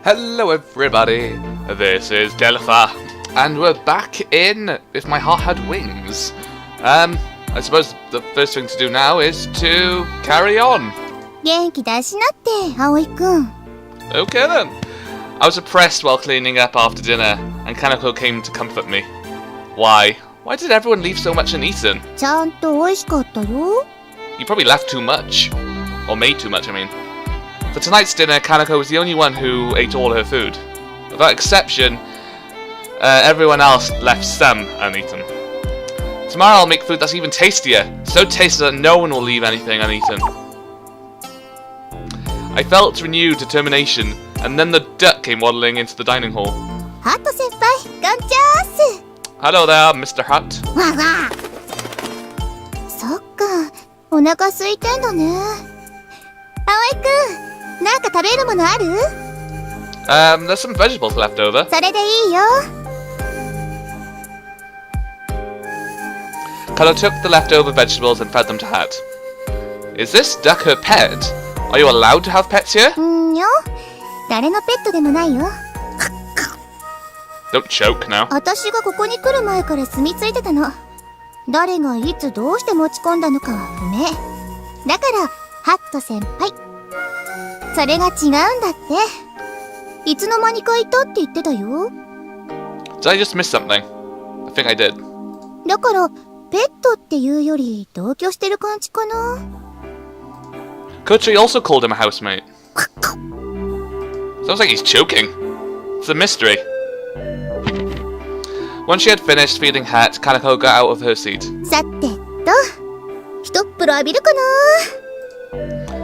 Hello everybody, this is Delpha, and we're back in If My Heart Had Wings. I suppose the first thing to do now is to carry on. 元気出しなって、葵くん。 Okay then. I was oppressed while cleaning up after dinner, and Kaneko came to comfort me. Why? Why did everyone leave so much uneaten? ちゃんと美味しかったよ。 You probably left too much. Or made too much, I mean. For tonight's dinner, Kaneko was the only one who ate all her food. Without exception, everyone else left some uneaten. Tomorrow I'll make food that's even tastier, so tasty that no one will leave anything uneaten. I felt renewed determination, and then the duck came waddling into the dining hall. ハット先輩、こんちゃーす。 Hello there, Mr. Hut. わわ。そっか、お腹空いてんだね。葵くん、なんか食べるものある？ There's some vegetables left over. それでいいよ。 Kalo took the leftover vegetables and fed them to Hat. Is this duck her pet? Are you allowed to have pets here? よ、誰のペットでもないよ。 Don't choke now. 私がここに来る前から住み着いてたの。誰がいつどうして持ち込んだのかは不明。だから、ハット先輩。それが違うんだって。いつの間にかいたって言ってたよ。 Did I just miss something? I think I did. だから、ペットっていうより同居してる感じかな。 Kotri also called him a housemate. Sounds like he's choking. It's a mystery. Once she had finished feeding Hat, Kaneko got out of her seat. さてと、一っ風呂浴びるかな。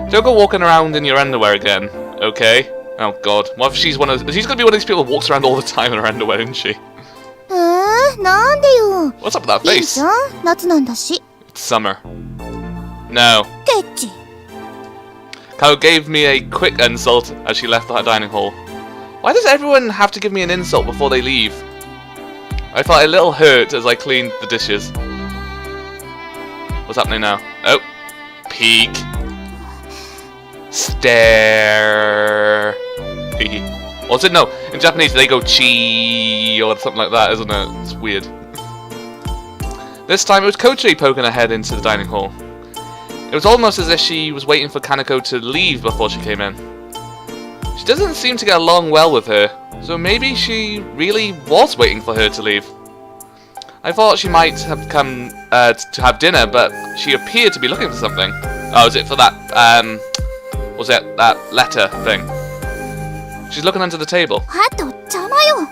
Don't go walking around in your underwear again, okay? Oh god, what if she's gonna be one of these people who walks around all the time in her underwear, isn't she? なんでよ。 What's up with that いい face? じゃん、夏なんだし。 It's summer. No. ケッチ。 Kao gave me a quick insult as she left the dining hall. Why does everyone have to give me an insult before they leave? I felt a little hurt as I cleaned the dishes. What's happening now? Oh. Peek. Stare. What's it? No. In Japanese they go chi or something like that, isn't it? It's weird. This time it was Kochi poking her head into the dining hall. It was almost as if she was waiting for Kaneko to leave before she came in. She doesn't seem to get along well with her, so maybe she really was waiting for her to leave. I thought she might have come to have dinner, but she appeared to be looking for something. Oh, is it for that, was it that letter thing? She's looking under the table. ハット、邪魔よ。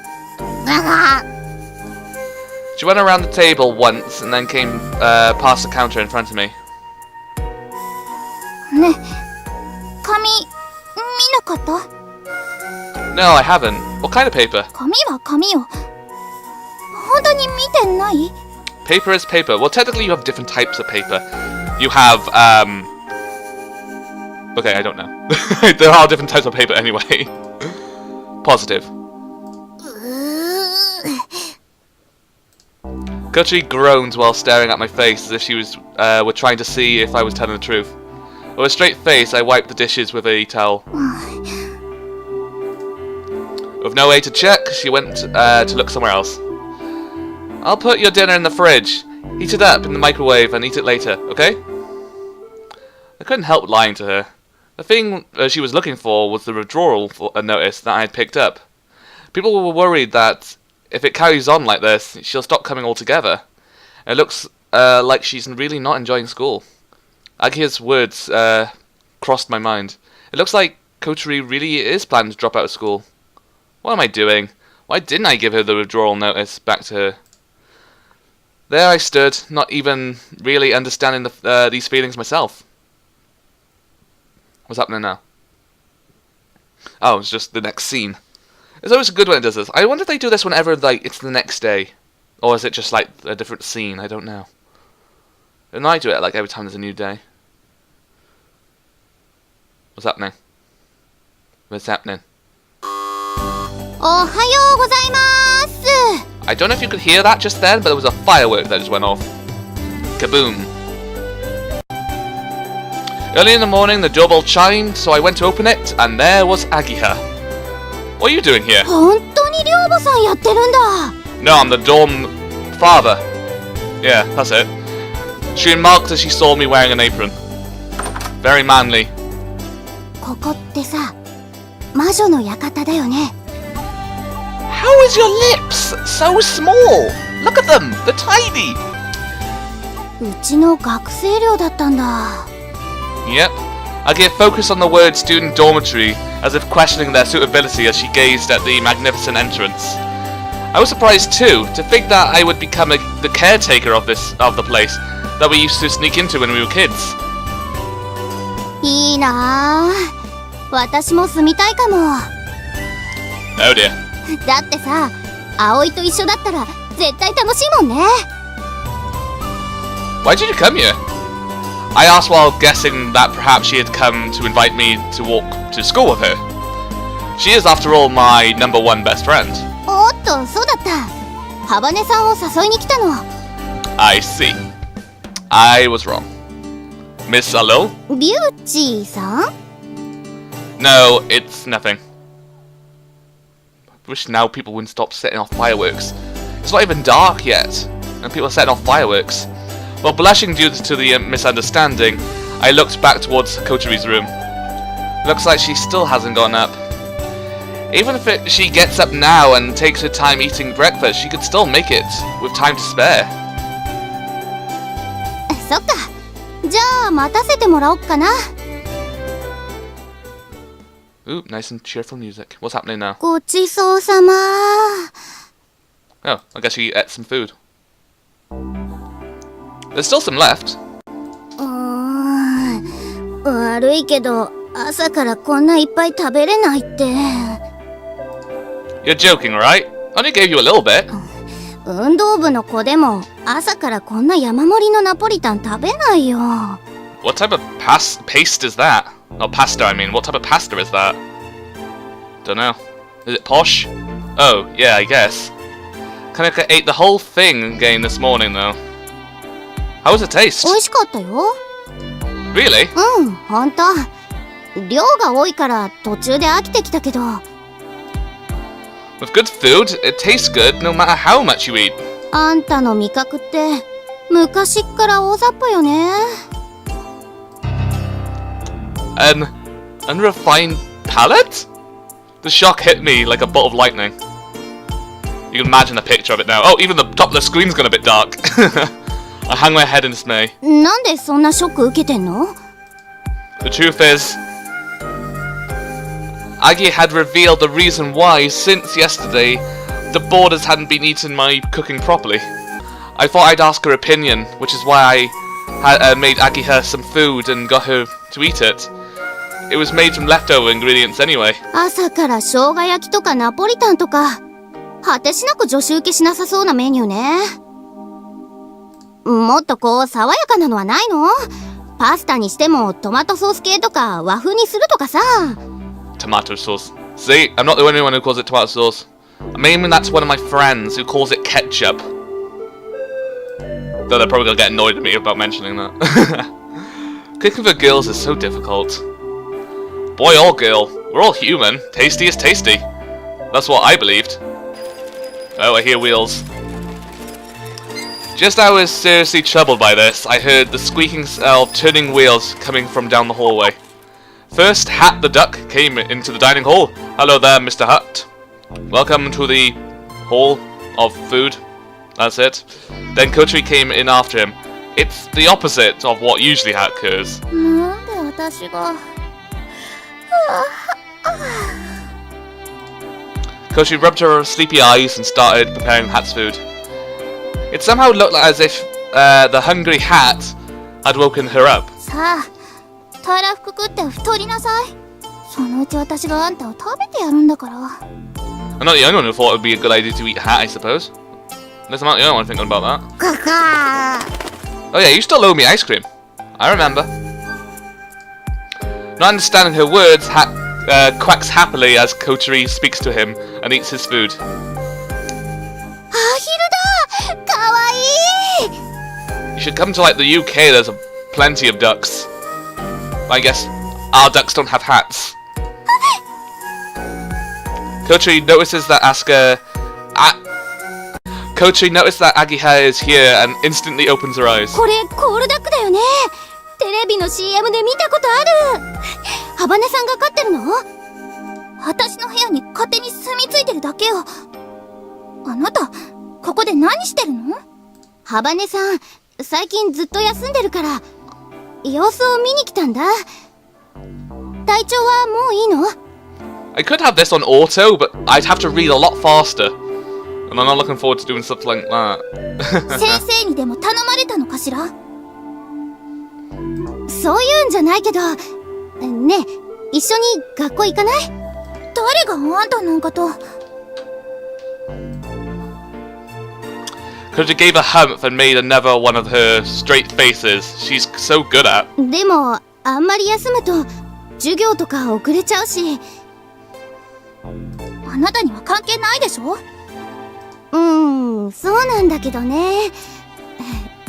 She went around the table once and then came past the counter in front of me. ね、紙、見なかった？ No, I haven't. What kind of paper? 紙は紙よ。本当に見てない？ Paper is paper. Well, technically you have different types of paper. You have, okay, I don't know. There are different types of paper anyway. Positive. Gucci groaned while staring at my face as if she were trying to see if I was telling the truth. With a straight face, I wiped the dishes with a towel. With no way to check, she went to look somewhere else. I'll put your dinner in the fridge. Heat it up in the microwave and eat it later, okay? I couldn't help lying to her. The thing she was looking for was the withdrawal notice that I had picked up. People were worried that if it carries on like this, she'll stop coming altogether. It looks like she's really not enjoying school. Agia's words crossed my mind. It looks like Kotori really is planning to drop out of school. What am I doing? Why didn't I give her the withdrawal notice back to her? There I stood, not even really understanding these feelings myself. What's happening now? Oh, it's just the next scene. It's always good when it does this. I wonder if they do this whenever like it's the next day. Or is it just like a different scene? I don't know. And I do it like every time there's a new day. What's happening? What's happening? おはようございます。 I don't know if you could hear that just then, but there was a firework that just went off. Kaboom. Early in the morning, the doorbell chimed, so I went to open it, and there was Agiha. What are you doing here? 本当に寮母さんやってるんだ。 No, I'm the dorm father. Yeah, that's it. She remarked as she saw me wearing an apron. Very manly. ここってさ、魔女の館だよね。How is your lips so small? Look at them, they're tiny. うちの学生寮だったんだ。 Yep. I gave focus on the word student dormitory, as if questioning their suitability as she gazed at the magnificent entrance. I was surprised too, to think that I would become the caretaker of the place that we used to sneak into when we were kids. いいなぁ。私も住みたいかも。 Oh dear. だってさ、葵と一緒だったら絶対楽しいもんね。 Why did you come here? I asked while guessing that perhaps she had come to invite me to walk to school with her. She is, after all, my number one best friend. おっと、そうだった。ハバネさんを誘いに来たの。 I see. I was wrong. Miss Alo? ビューチーさん？ No, it's nothing. I wish now people wouldn't stop setting off fireworks. It's not even dark yet, and people are setting off fireworks. Well, blushing due to the misunderstanding, I looked back towards Koteri's room. Looks like she still hasn't gotten up. Even if she gets up now and takes her time eating breakfast, she could still make it, with time to spare. そっか。じゃあ待たせてもらおっかな。 Ooh, nice and cheerful music. What's happening now? ごちそうさま。 Oh, I guess she ate some food. There's still some left. 悪いけど、朝からこんないっぱい食べれないって。 You're joking, right? Only gave you a little bit. 運動部の子でも朝からこんな山盛りのナポリタン食べないよ。 What type of paste is that? Oh, pasta, I mean. What type of pasta is that? Don't know. Is it posh? Oh, yeah, I guess. Kaneka ate the whole thing again this morning, though. How was it taste? 美味しかったよ。 Really? うん、ほんと。量が多いから途中で飽きてきたけど。 With good food, it tastes good no matter how much you eat. あんたの味覚って昔っから大雑把よね。 An unrefined palate? The shock hit me like a bolt of lightning. You can imagine a picture of it now. Oh, even the top of the screen's gone a bit dark. I hang my head in dismay. なんでそんなショック受けてんの？ The truth is, Aggie had revealed the reason why, since yesterday, the boarders hadn't been eating my cooking properly. I thought I'd ask her opinion, which is why I made Aggie her some food and got her to eat it. It was made from leftover ingredients anyway. 朝から生姜焼きとかナポリタンとか、果てしなく女子受けしなさそうなメニューね。もっとこう爽やかなのはないの？パスタにしてもトマトソース系とか和風にするとかさ。Tomato sauce. See, I'm not the only one who calls it tomato sauce. Mainly that's one of my friends who calls it ketchup. Though they're probably gonna get annoyed at me about mentioning that. Cooking for girls is so difficult. Boy or girl, we're all human. Tasty is tasty. That's what I believed. Oh, I hear wheels. Just as I was seriously troubled by this, I heard the squeaking of turning wheels coming from down the hallway. First, Hat the Duck came into the dining hall. Hello there, Mr. Hut. Welcome to the hall of food. That's it. Then Kotri came in after him. It's the opposite of what usually occurs. なんで私が。Kotri rubbed her sleepy eyes and started preparing Hat's food. It somehow looked as if the hungry Hat had woken her up. さあ、たらふく食って太りなさい。そのうち私があんたを食べてやるんだから。 I'm not the only one who thought it would be a good idea to eat Hat, I suppose. Unless I'm not the only one thinking about that. かかー。 Oh yeah, you still owe me ice cream. I remember. Not understanding her words, Hat quacks happily as Kotri speaks to him and eats his food. アヒルだ。かわいい。 You should come to like the UK, there's plenty of ducks. I guess our ducks don't have hats. Kochi notices that Kochi notices that Agiha is here and instantly opens her eyes. これコールダックだよね。テレビの CM で見たことある。ハバネさんが飼ってるの？私の部屋に勝手に住み着いてるだけよ。あなた、ここで何してるの？ハバネさん、最近ずっと休んでるから、様子を見に来たんだ。体調はもういいの？ I could have this on auto, but I'd have to read a lot faster. And I'm not looking forward to doing stuff like that. 先生にでも頼まれたのかしら？そういうんじゃないけど、ねえ、一緒に学校行かない？誰があんたなんかと。Kochi gave a humph and made another one of her straight faces she's so good at. でも、あんまり休むと、授業とか遅れちゃうし。あなたには関係ないでしょ？そうなんだけどね。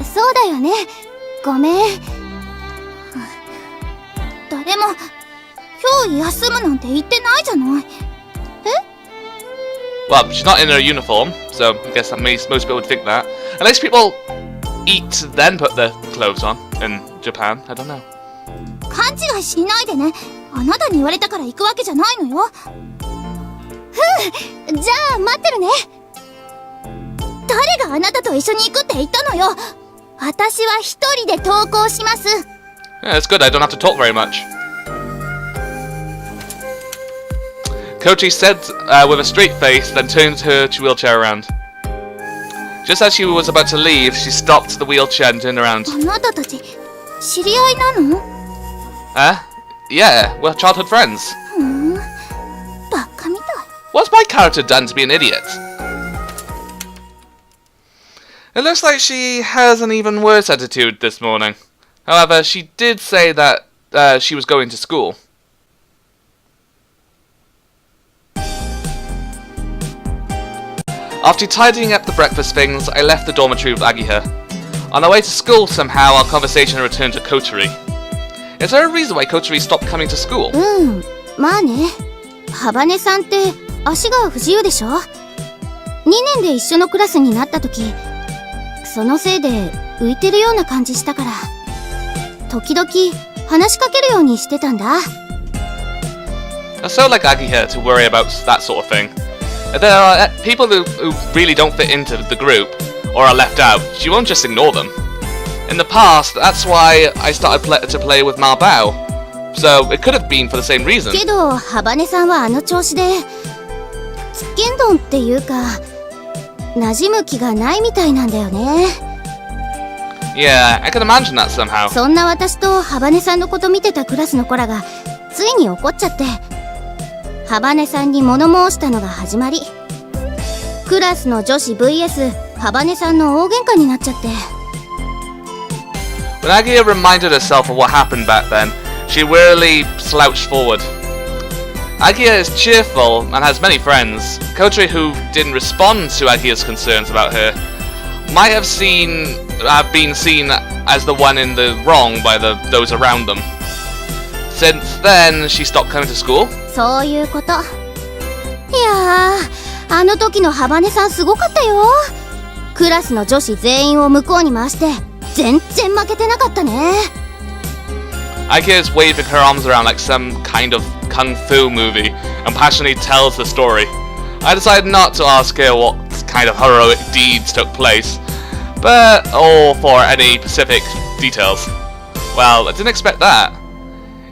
そうだよね。ごめん。誰も、今日休むなんて言ってないじゃない。Well, she's not in her uniform, so I guess that most people would think that. Unless people eat then put their clothes on in Japan, I don't know. 勘違いしないでね。あなたに言われたから行くわけじゃないのよ。じゃあ待ってるね。誰があなたと一緒に行くって言ったのよ。私は一人で登校します。Yeah, that's good. I don't have to talk very much. Kochi said with a straight face, then turned her wheelchair around. Just as she was about to leave, she stopped the wheelchair and turned around. あなたたち、知り合いなの？ Yeah, we're childhood friends. バカみたい。What's my character done to be an idiot? It looks like she has an even worse attitude this morning. However, she did say that she was going to school. After tidying up the breakfast things, I left the dormitory with Agiha. On our way to school, somehow our conversation returned to Kochiri. Is there a reason why Kochiri stopped coming to school? まあね。ハバネさんって足が不自由でしょ？ 2年で一緒のクラスになった時、そのせいで浮いてるような感じしたから、時々話しかけるようにしてたんだ。I so like Agiha to worry about that sort of thing. If there are people who really don't fit into the group or are left out, she won't just ignore them. In the past, that's why I started to play with Malbao. So it could have been for the same reason. けど、ハバネさんはあの調子で、つっけんどんっていうか、馴染む気がないみたいなんだよね。Yeah, I can imagine that somehow. そんな私とハバネさんのこと見てたクラスの子らがついに怒っちゃって、ハバネさんに物申したのが始まり、クラスの女子 vs ハバネさんの大喧嘩になっちゃって。When Agia reminded herself of what happened back then, she wearily slouched forward. Agia is cheerful and has many friends. Kochiri, who didn't respond to Agia's concerns about her, might have been seen as the one in the wrong by those around them. Since then, she stopped coming to school. そういうこと。いやー、あの時のハバネさんすごかったよ。クラスの女子全員を向こうに回して全然負けてなかったね。Agia is waving her arms around like some kind of kung fu movie and passionately tells the story. I decided not to ask her what kind of heroic deeds took place, or for any specific details. Well, I didn't expect that.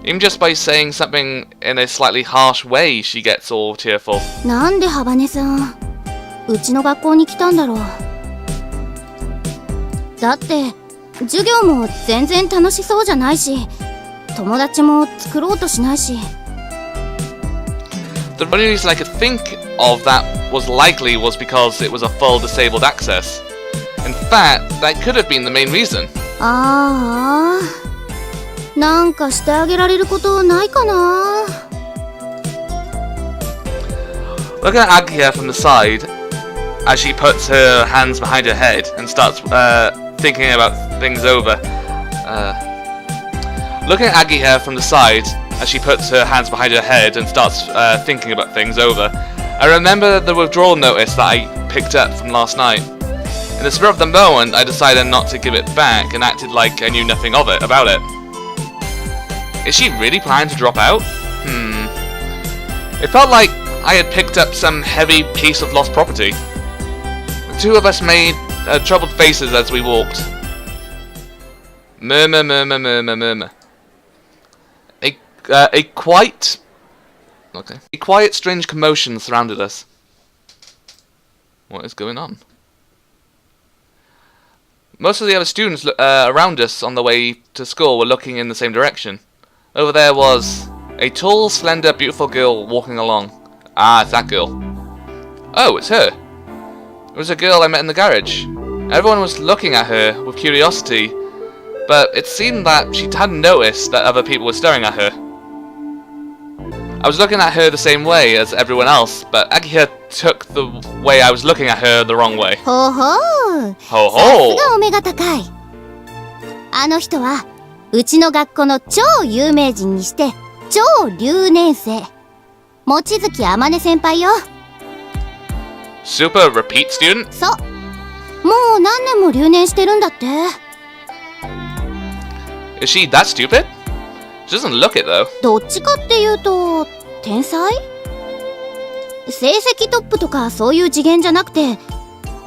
Even just by saying something in a slightly harsh way, she gets all tearful. なんでハバネさん、うちの学校に来たんだろう。だって、授業も全然楽しそうじゃないし、友達も作ろうとしないし。The only reason I could think of that was because it was a full disabled access. In fact, that could have been the main reason. ああ、なんかしてあげられることないかな。Looking at Agia from the side, as she puts her hands behind her head and starts thinking about things over. Looking at Agia from the side, as she puts her hands behind her head and starts thinking about things over, I remember the withdrawal notice that I picked up from last night. In the spur of the moment, I decided not to give it back and acted like I knew nothing about it. Is she really planning to drop out? It felt like I had picked up some heavy piece of lost property. The two of us made troubled faces as we walked. Murmur, murmur, murmur, murmur. A quiet, strange commotion surrounded us. What is going on? Most of the other students around us on the way to school were looking in the same direction. Over there was a tall, slender, beautiful girl walking along. Ah, it's that girl. Oh, it's her. It was a girl I met in the garage. Everyone was looking at her with curiosity, but it seemed that she hadn't noticed that other people were staring at her. I was looking at her the same way as everyone else, but Agiha took the way I was looking at her the wrong way. Ho ho! ほうほう。さすがお目が高い。あの人はうちの学校の超有名人にして超留年生、望月天音先輩よ。Super repeat student? そう。もう何年も留年してるんだって。Is she that stupid? She doesn't look it though. どっちかっていうと天才？成績トップとかそういう次元じゃなくて、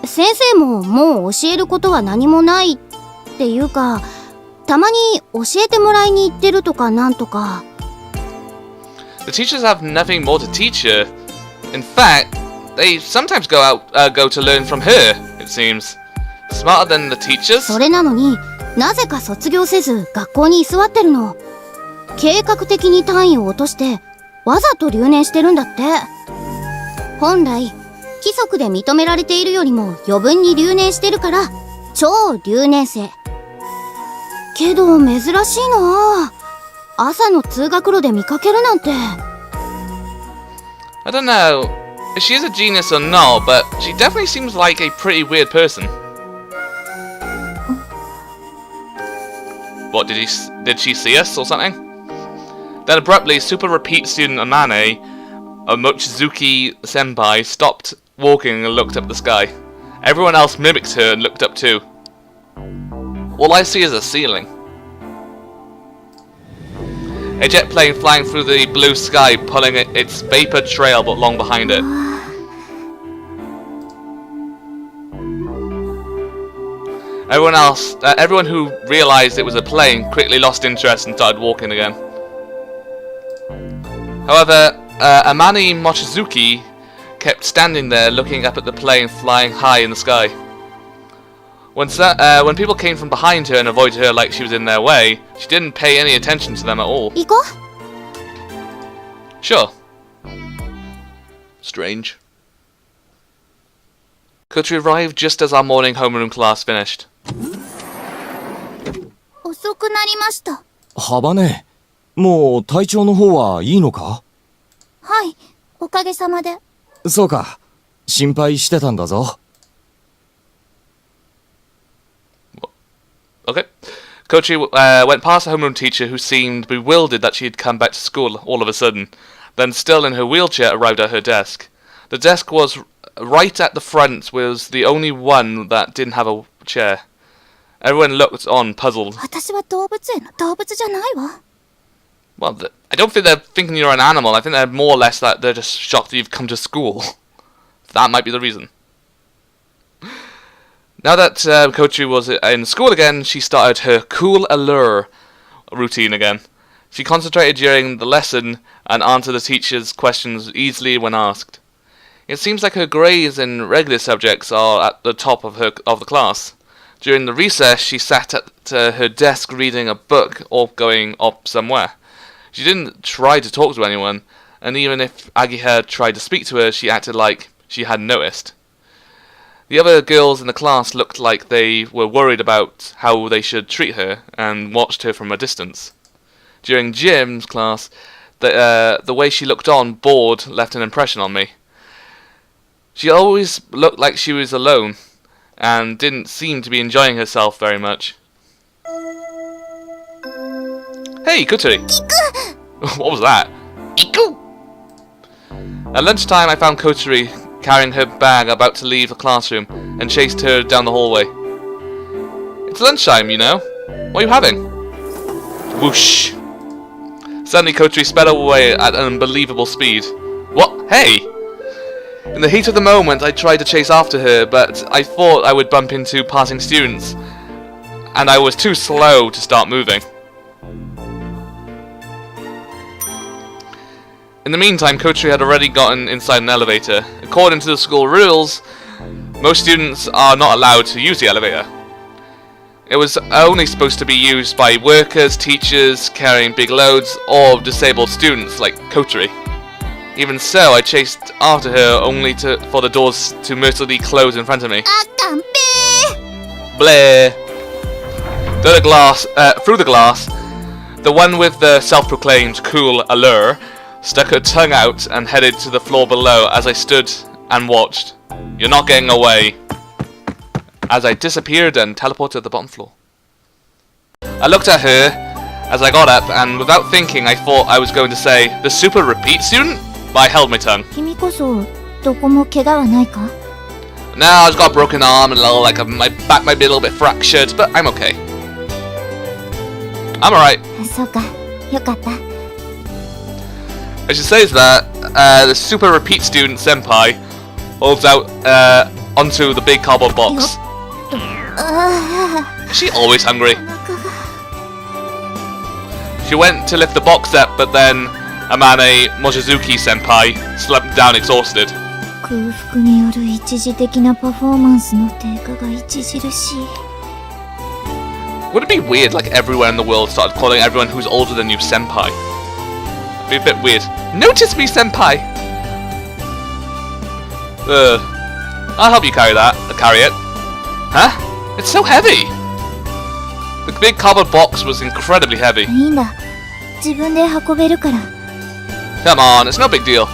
先生ももう教えることは何もないっていうか、たまに教えてもらいに行ってるとかなんとか。The teachers have nothing more to teach her. In fact, they sometimes go to learn from her, it seems. Smarter than the teachers? それなのになぜか卒業せず学校に居座ってるの。計画的に単位を落としてわざと留年してるんだって。本来規則で認められているよりも余分に留年してるから超留年生。けど珍しいな。朝の通学路で見かけるなんて。I don't know if she is a genius or not, but she definitely seems like a pretty weird person. What, did she see us or something? Then abruptly, super repeat student Amane, a Mochizuki Senpai, stopped walking and looked up at the sky. Everyone else mimicked her and looked up too. All I see is a ceiling. A jet plane flying through the blue sky, pulling its vapor trail but long behind it. Everyone who realized it was a plane quickly lost interest and started walking again. However, Amani Mochizuki kept standing there looking up at the plane flying high in the sky. When people came from behind her and avoided her like she was in their way, she didn't pay any attention to them at all. 行こう。 Sure. Strange. Kochi arrived just as our morning homeroom class finished. 遅くなりました。幅ね、もう体調の方はいいのか？はい、おかげさまで。そうか、心配してたんだぞ。Okay. Kochi went past the homeroom teacher who seemed bewildered that she had come back to school all of a sudden, then still in her wheelchair arrived at her desk. The desk was right at the front, was the only one that didn't have a chair. Everyone looked on, puzzled. 私は動物園の動物じゃないわ。Well, I don't think they're thinking you're an animal. I think they're more or less that they're just shocked that you've come to school. That might be the reason. Now that Kochi was in school again, she started her cool allure routine again. She concentrated during the lesson and answered the teacher's questions easily when asked. It seems like her grades in regular subjects are at the top of the class. During the recess, she sat at her desk reading a book or going up somewhere. She didn't try to talk to anyone, and even if Agiha tried to speak to her, she acted like she hadn't noticed. The other girls in the class looked like they were worried about how they should treat her, and watched her from a distance. During Jim's class, the way she looked on, bored, left an impression on me. She always looked like she was alone, and didn't seem to be enjoying herself very much. Hey, Kuturi! What was that? Iku! At lunchtime, I found Kotori carrying her bag about to leave the classroom and chased her down the hallway. It's lunchtime, you know. What are you having? Whoosh. Suddenly, Kotori sped away at an unbelievable speed. What? Hey! In the heat of the moment, I tried to chase after her, but I thought I would bump into passing students, and I was too slow to start moving. In the meantime, Kotori had already gotten inside an elevator. According to the school rules, most students are not allowed to use the elevator. It was only supposed to be used by workers, teachers carrying big loads, or disabled students like Kotori. Even so, I chased after her only for the doors to mercilessly close in front of me. Bleh! Through the glass, the one with the self-proclaimed cool allure stuck her tongue out and headed to the floor below as I stood and watched. You're not getting away. As I disappeared and teleported to the bottom floor. I looked at her as I got up, and without thinking, I thought I was going to say, the super repeat student? But I held my tongue. 君こそどこも怪我はないか? Now I just got a broken arm and my back might be a little bit fractured, but I'm okay. I'm alright. そうか、よかった。As she says that, the super repeat student Senpai holds out onto the big cardboard box. Is she always hungry? She went to lift the box up, but then Amane Mochizuki Senpai slumped down exhausted. 空腹による一時的なパフォーマンスの低下が著しい。Would it be weird like everywhere in the world started calling everyone who's older than you Senpai? It'd be a bit weird. Notice me, Senpai! I'll help you carry it. Huh? It's so heavy! The big cardboard box was incredibly heavy. いいんだ。自分で運べるから。Come on, it's no big deal.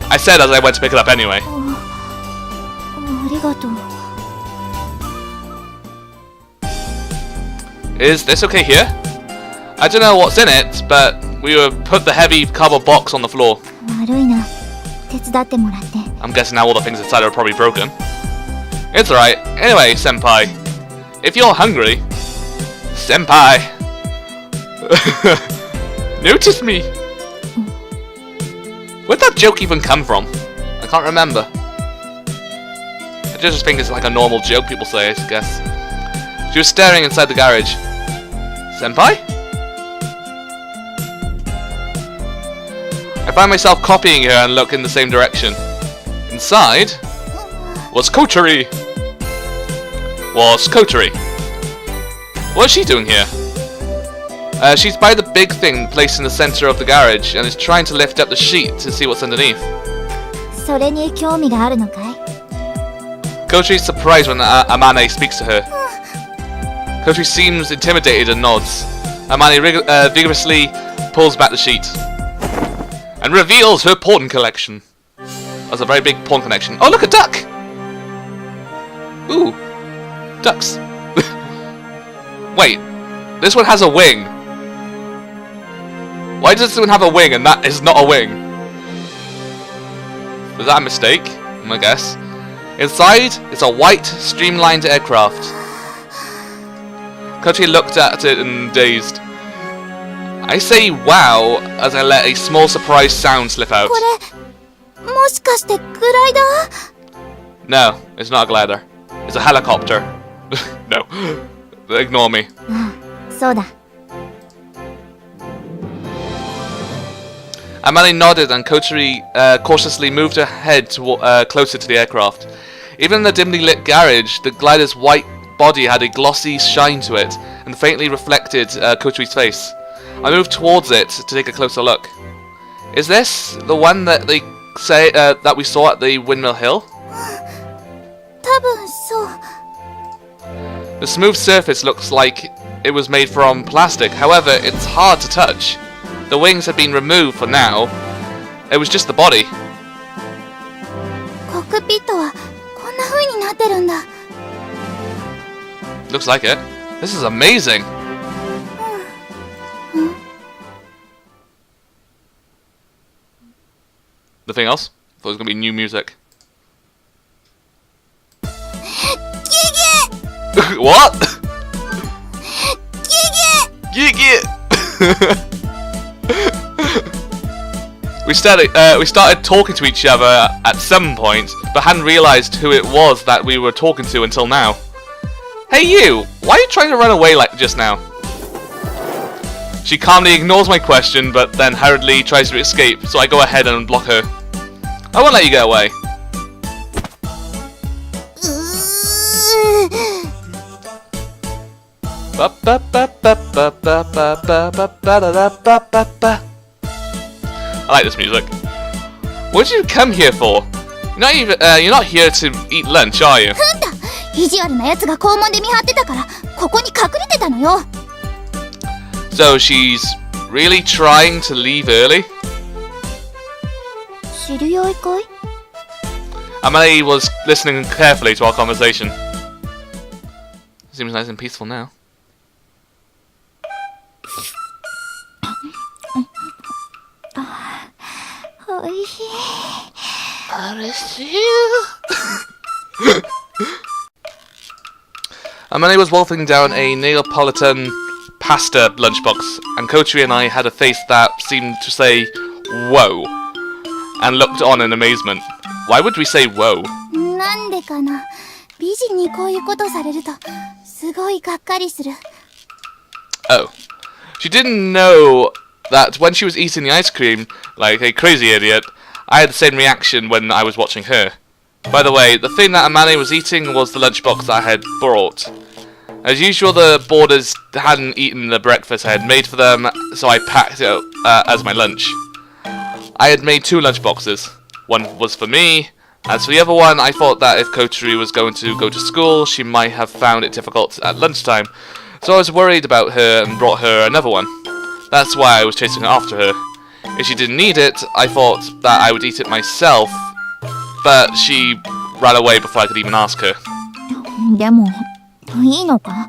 I said as I went to pick it up anyway. ありがとう。Is this okay here? I don't know what's in it, but we put the heavy cardboard box on the floor. 悪いな。手伝ってもらって。I'm guessing now all the things inside are probably broken. It's alright. Anyway, Senpai, if you're hungry... Senpai! Notice me! Where'd that joke even come from? I can't remember. I just think it's like a normal joke people say, I guess. She was staring inside the garage. Senpai? I found myself copying her and look in the same direction. Inside was Kotori. What is she doing here? She's by the big thing placed in the center of the garage and is trying to lift up the sheet to see what's underneath. それに興味があるのかい? Kotori's surprised when Amane speaks to her. Kotori seems intimidated and nods. Amane vigorously pulls back the sheet and reveals her porn collection. That's a very big porn collection. Oh, look, a duck! Ooh, ducks. Wait, this one has a wing. Why does this one have a wing and that is not a wing? Was that a mistake? I guess. Inside, it's a white, streamlined aircraft. Kotori looked at it and dazed. I say wow as I let a small surprise sound slip out. これ、もしかしてグライダー? No, it's not a glider. It's a helicopter. No. Ignore me. ああ、そうだ。Amane nodded and Kotori cautiously moved her head closer to the aircraft. Even in the dimly lit garage, the glider's white body had a glossy shine to it and faintly reflected Kotori's face. I moved towards it to take a closer look. Is this the one that they say that we saw at the Windmill Hill? 多分そう。 The smooth surface looks like it was made from plastic, however, it's hard to touch. The wings had been removed for now. It was just the body. コックピットはこんな風になってるんだ。 Looks like it. This is amazing. Nothing else? Thought it was gonna be new music. What? Gigi! We started talking to each other at some point, but hadn't realised who it was that we were talking to until now. Hey you! Why are you trying to run away like just now? She calmly ignores my question, but then hurriedly tries to escape, so I go ahead and block her. I won't let you get away. I like this music. What did you come here for? You're not here to eat lunch, are you? 意地悪な奴が校門で見張ってたからここに隠れてたのよ。 So she's really trying to leave early? 知り合いかい? Amane was listening carefully to our conversation. Seems nice and peaceful now. Amane was wolfing down a Neapolitan pasta lunchbox, and Kochi and I had a face that seemed to say, whoa, and looked on in amazement. Why would we say whoa? なんでかな。美人にこういうことされるとすごいがっかりする。 Oh. She didn't know that when she was eating the ice cream, like a crazy idiot, I had the same reaction when I was watching her. By the way, the thing that Amane was eating was the lunchbox that I had brought. As usual, the boarders hadn't eaten the breakfast I had made for them, so I packed it as my lunch. I had made 2 lunchboxes. One was for me. As for the other one, I thought that if Koturi was going to go to school, she might have found it difficult at lunchtime, so I was worried about her and brought her another one. That's why I was chasing after her. If she didn't need it, I thought that I would eat it myself, but she ran away before I could even ask her. でもいいのか？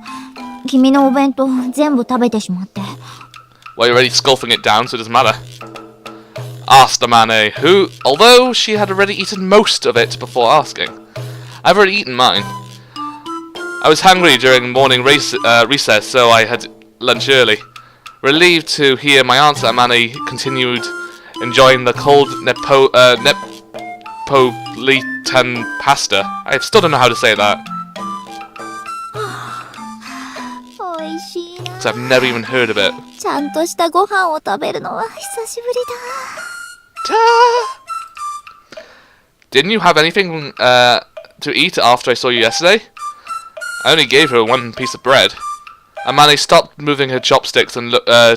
君のお弁当全部食べてしまって。 Well, you're already scoffing it down, so it doesn't matter. Asked Amane, who, although she had already eaten most of it before asking. I've already eaten mine. I was hungry during morning recess, so I had lunch early. Relieved to hear my answer, Amane continued enjoying the cold Neapolitan pasta. I still don't know how to say that. おいしいな。 So I've never even heard of it. ちゃんとしたご飯を食べるのは久しぶりだ。 Didn't you have anything to eat after I saw you yesterday? I only gave her 1 piece of bread. Amane stopped moving her chopsticks and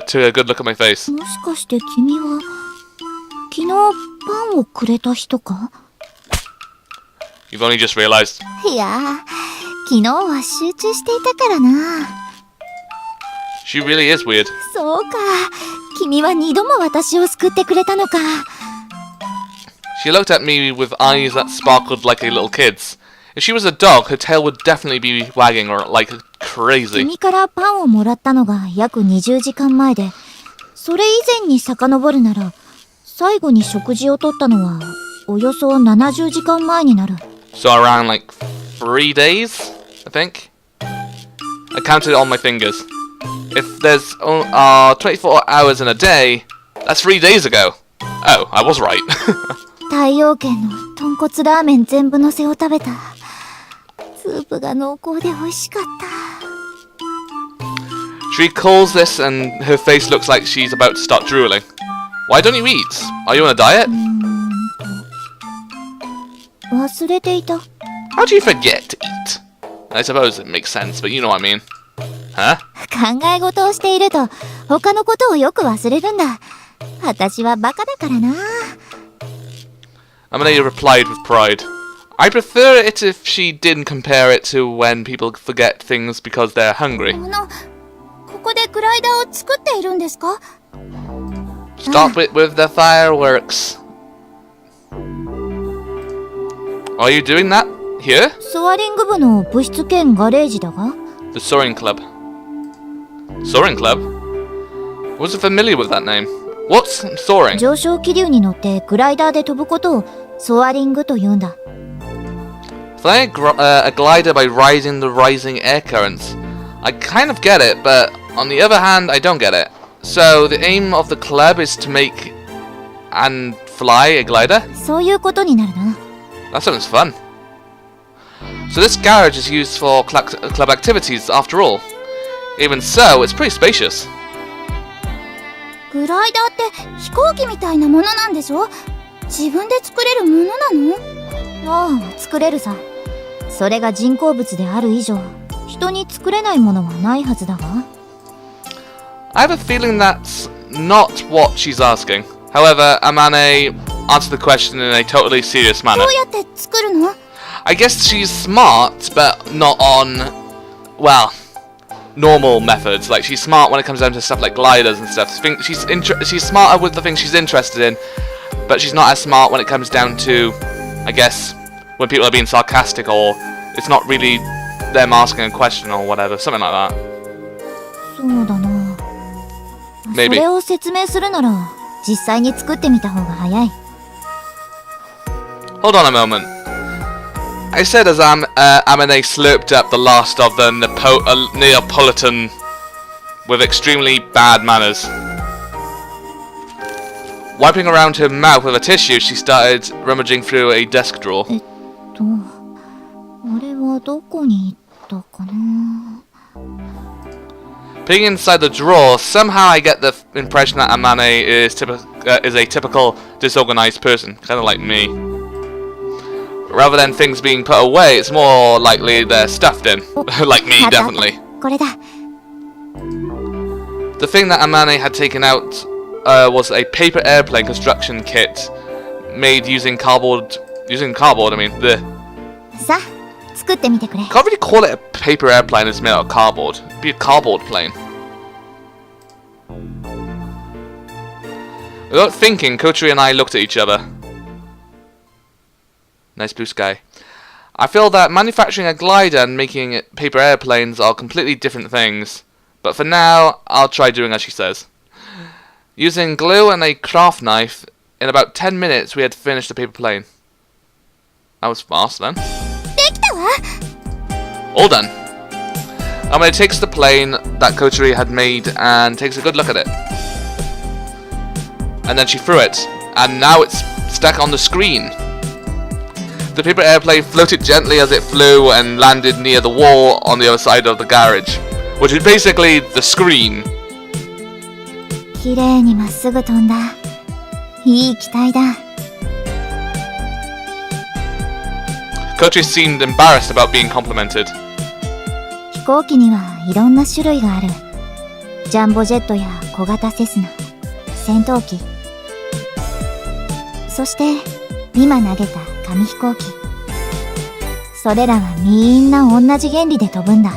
took a good look at my face. もしかして君は昨日パンをくれた人か？ You've only just realized. いや、昨日は集中していたからな。 She really is weird. そうか、君は2度も私を救ってくれたのか。 She looked at me with eyes that sparkled like a little kid's. If she was a dog, her tail would definitely be wagging or like crazy. 君からパンをもらったのが約20時間前で、それ以前に遡るなら、最後に食事をとったのはおよそ70時間前になる。 So around like 3 days, I think. I counted it on my fingers. If there's 24 hours in a day, that's 3 days ago. Oh, I was right. 太陽圏の豚骨ラーメン全部のせを食べた。スープが濃厚で美味しかった。 She recalls this and her face looks like she's about to start drooling. Why don't you eat? Are you on a diet? 忘れていた。 How do you forget to eat? I suppose it makes sense, but you know what I mean. Huh? 考え事をしていると他のことをよく忘れるんだ。私はバカだからな。 Amane replied with pride. I prefer it if she didn't compare it to when people forget things because they're hungry. ここでグライダーを作っているんですか？ Stop it with the fireworks. Are you doing that here? ソアリング部の部室兼ガレージだが。 The Soaring Club. Soaring Club? I wasn't familiar with that name. What's soaring? 上昇気流に乗ってグライダーで飛ぶことをソアリングと言うんだ。Flying a glider by riding the rising air currents. I kind of get it, but on the other hand, I don't get it. So the aim of the club is to make and fly a glider? そういうことになるな。That sounds fun. So this garage is used for club activities after all. Even so, it's pretty spacious. グライダーって飛行機みたいなものなんでしょ？自分で作れるものなの？ああ、作れるさ。それが人工物である以上、人に作れないものはないはずだが。I have a feeling that's not what she's asking. However, Amane answered the question in a totally serious manner. どうやって作るの？ I guess she's smart, but not on, well, normal methods. Like, she's smart when it comes down to stuff like gliders and stuff. She's smarter with the things she's interested in, but she's not as smart when it comes down to, I guess, when people are being sarcastic or it's not really them asking a question or whatever, something like that. そうだな。 Maybe. それを説明するなら実際に作ってみた方が早い。 Hold on a moment. I said as Amane slurped up the last of the Neapolitan with extremely bad manners. Wiping around her mouth with a tissue, she started rummaging through a desk drawer. あれはどこに行ったかな。 Peeking inside the drawer, somehow I get the impression that Amane is a typical disorganized person, kind of like me. Rather than things being put away, it's more likely they're stuffed in. Like me, definitely. これだ。 The thing that Amane had taken out was a paper airplane construction kit made using cardboard. I mean, the さあ、作ってみてくれ。 can't really call it a paper airplane. It's made out of cardboard. It'd be a cardboard plane. Without thinking, Kotri and I looked at each other. Nice blue sky. I feel that manufacturing a glider and making paper airplanes are completely different things. But for now, I'll try doing as she says. Using glue and a craft knife, in about 10 minutes we had finished the paper plane. That was fast then. できたわ。 All done. Amane takes the plane that Kotri had made and takes a good look at it. And then she threw it, and now it's stuck on the screen. The paper airplane floated gently as it flew and landed near the wall on the other side of the garage, which is basically the screen. 綺麗にまっすぐ飛んだ。いい機体だ。 Kotri seemed embarrassed about being complimented. 飛行機にはいろんな種類がある。ジャンボジェットや小型セスナ、戦闘機。そして今投げた紙飛行機。それらはみんな同じ原理で飛ぶんだ。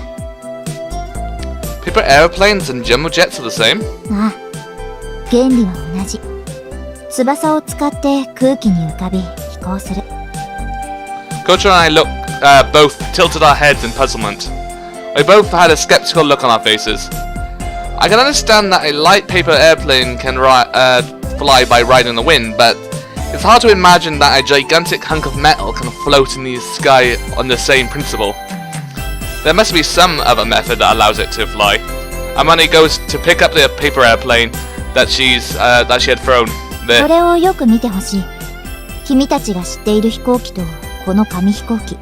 Paper airplanes and jumbo jets are the same? ああ、原理は同じ。翼を使って空気に浮かび飛行する。 Kotri and I both tilted our heads in puzzlement. We both had a skeptical look on our faces. I can understand that a light paper airplane can fly by riding the wind, but it's hard to imagine that a gigantic hunk of metal can float in the sky on the same principle. There must be some other method that allows it to fly. Amane goes to pick up the paper airplane that she had thrown こ there. れをよく見てほしい。君たちが知っている飛行機とこの紙飛行機。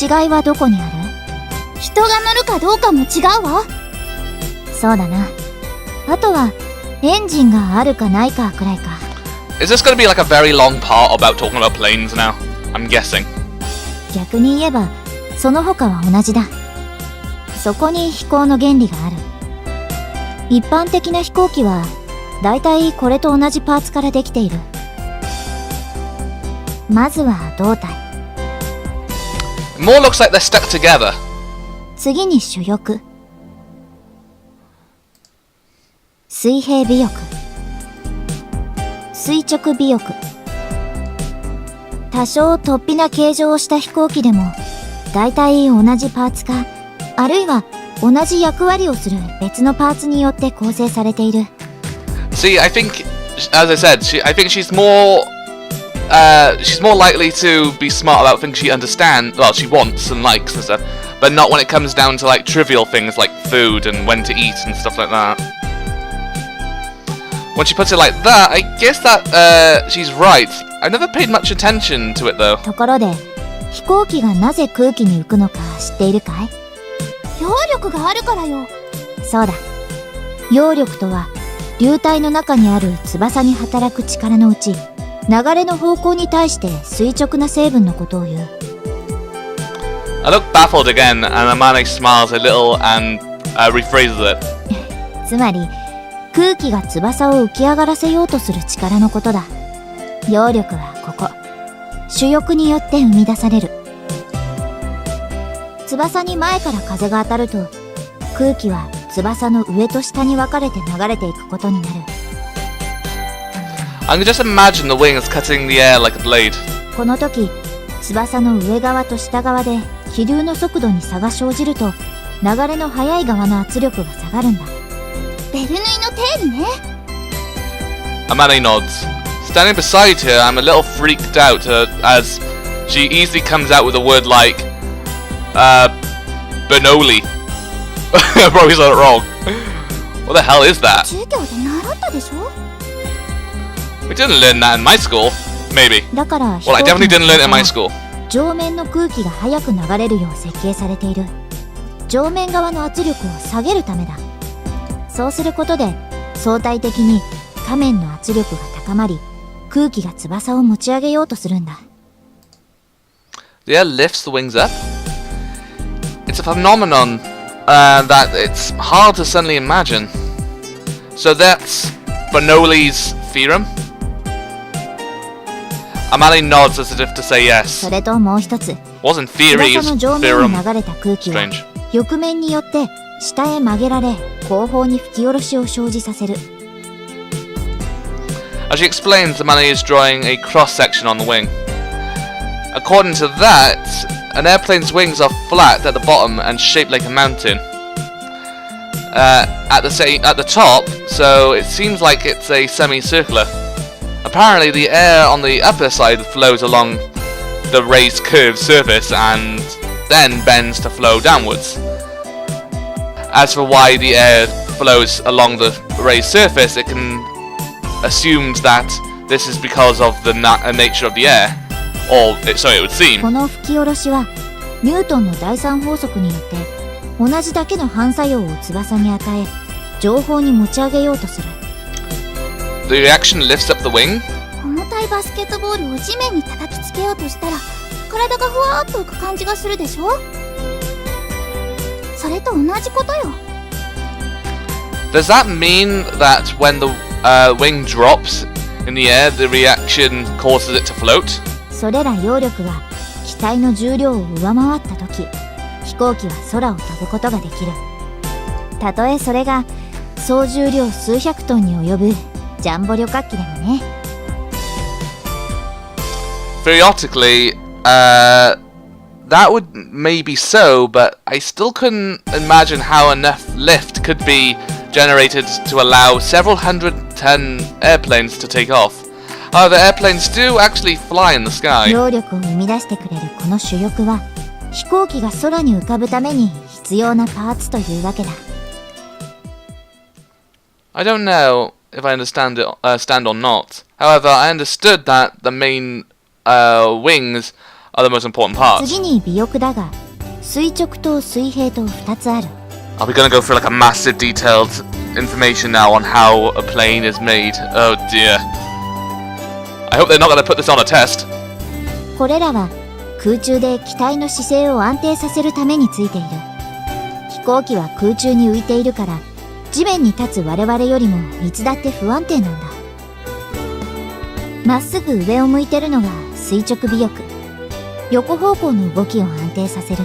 違いはどこにある？人が乗るかどうかも違うわ。そうだな。あとはエンジンがあるかないかくらいか。 Is this going to be like a very long part about talking about planes now? I'm guessing. 逆に言えばその他は同じだ。そこに飛行の原理がある。一般的な飛行機はだいたいこれと同じパーツからできている。まずは胴体。 It more looks like they're stuck together. 次に主翼。水平尾翼。垂直尾翼。多少突飛な形状をした飛行機でもだいたい同じパーツか、あるいは同じ役割をする別のパーツによって構成されている。 See, I think as I said, I think she's more likely to be smart about things she understands, well, she wants and likes and stuff, but not when it comes down to like trivial things like food and when to eat and stuff like that. When she puts it like that, I guess that she's right. I've never paid much attention to it though. ところで、飛行機がなぜ空気に浮くのか知っているかい？揚力があるからよ。そうだ。揚力とは、流体の中にある翼に働く力のうち、流れの方向に対して垂直な成分のことを言う。I look baffled again, and Amane smiles a little and rephrases it. つまり、空気が翼を浮き上がらせようとする力のことだ。揚力はここ、主翼によって生み出される。翼に前から風が当たると、空気は翼の上と下に分かれて流れていくことになる。I can just imagine the wings cutting the air like a blade. この時、翼の上側と下側で気流の速度に差が生じると、流れの速い側の圧力が下がるんだ。ベルヌイの定理ね。Amane nods. Standing beside her, I'm a little freaked out as she easily comes out with a word like, Bernoulli. I probably said it wrong. What the hell is that? 授業で習ったでしょ？ We didn't learn that in my school. Maybe. だから、 Well, I definitely didn't learn it in my school. 上面の空気が速く流れるよう設計されている。上面側の圧力を下げるためだ。そうすることで、相対的に下面の圧力が高まり、空気が翼を持ち上げようとするんだ。The air lifts the wings up. It's a phenomenon that it's hard to suddenly imagine. So that's Bernoulli's theorem? Amane nods as if to say yes. それともう一つ。 Wasn't theory, it 翼 was の上面 theorem. に流れた空気は Strange. 翼面によって下へ曲げられ後方に吹き下ろしを生じさせる。 As she explains, Amane is drawing a cross-section on the wing. According to that, an airplane's wings are flat at the bottom and shaped like a mountain. At the top, so it seems like it's a semicircular. Apparently, the air on the upper side flows along the raised curved surface and then bends to flow downwards. As for why the air flows along the raised surface, it can assumed that this is because of the nature of the air, or so it would seem. この吹き下ろしはニュートンの第三法則によって同じだけの反作用を翼に与え上方に持ち上げようとする。 The reaction lifts up the wing. 重たいバスケットボールを地面に叩きつけようとしたら体がふわーっと浮く感じがするでしょ？それと同じことよ。 Does that mean that when the wing drops in the air, the reaction causes it to float? それら揚力が機体の重量を上回った時、飛行機は空を飛ぶことができる。たとえそれが総重量数百トンに及ぶジャンボ旅客機でもね。Theoretically, that would maybe so, but I still couldn't imagine how enough lift could be generated to allow several 100-ton airplanes to take off. However, airplanes do actually fly in the sky. 揚力を生み出してくれるこの主翼は飛行機が空に浮かぶために必要なパーツというわけだ。I don't know if I understand or not. However, I understood that the main wings are the most important parts. 次に尾翼だが垂直と水平と2つある。Are we gonna go through like a massive detailed information now on how a plane is made? Oh dear. I hope they're not gonna put this on a test. これらは空中で機体の姿勢を安定させるためについている。飛行機は空中に浮いているから地面に立つ我々よりもいつだって不安定なんだ。まっすぐ上を向いてるのが垂直尾翼。横方向の動きを安定させる。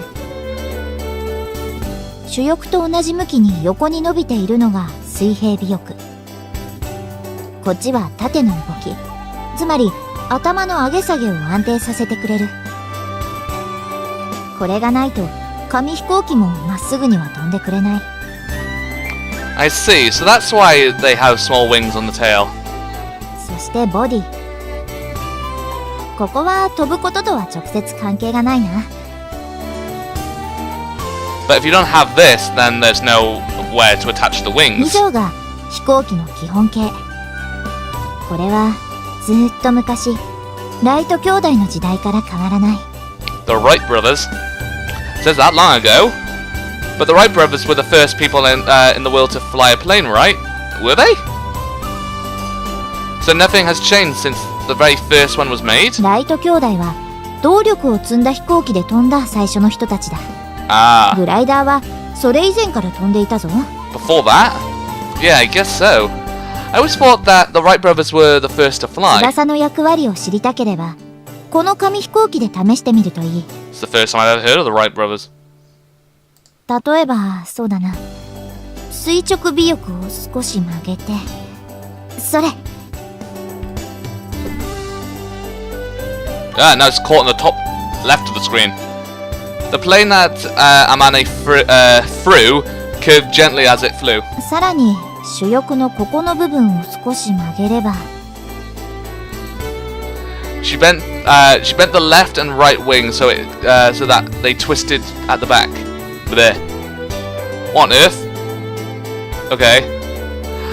主翼と同じ向きに横に伸びているのが水平尾翼。こっちは縦の動き。つまり頭の上げ下げを安定させてくれる。これがないと紙飛行機もまっすぐには飛んでくれない。I see, so that's why they have small wings on the tail. してボディ。ここは飛ぶこととは直接関係がないな。But if you don't have this, then there's nowhere to attach the 以 wings. 上が飛行機の基本形。これはずーっと昔、ライト兄弟の時代から変わらない。The Wright brothers. Says that long ago. But the Wright brothers were the first people in the world to fly a plane, right? Were they? So nothing has changed since the very first one was made? ライト兄弟は動力を積んだ飛行機で飛んだ最初の人たちだ。Ah, グライダーはそれ以前から飛んでいたぞ。 before that? Yeah, I guess so. I always thought that the Wright brothers were the first to fly. 翼の役割を知りたければ、この紙飛行機で試してみるといい。 It's the first time I've ever heard of the Wright brothers. 例えば、そうだな。垂直尾翼を少し曲げて。それ。Ah, now it's caught on the top left of the screen. The plane that Amane threw curved gently as it flew. さらに、主翼のここの部分を少し曲げれば。She bent the left and right wing so that they twisted at the back. There. What on earth? Okay.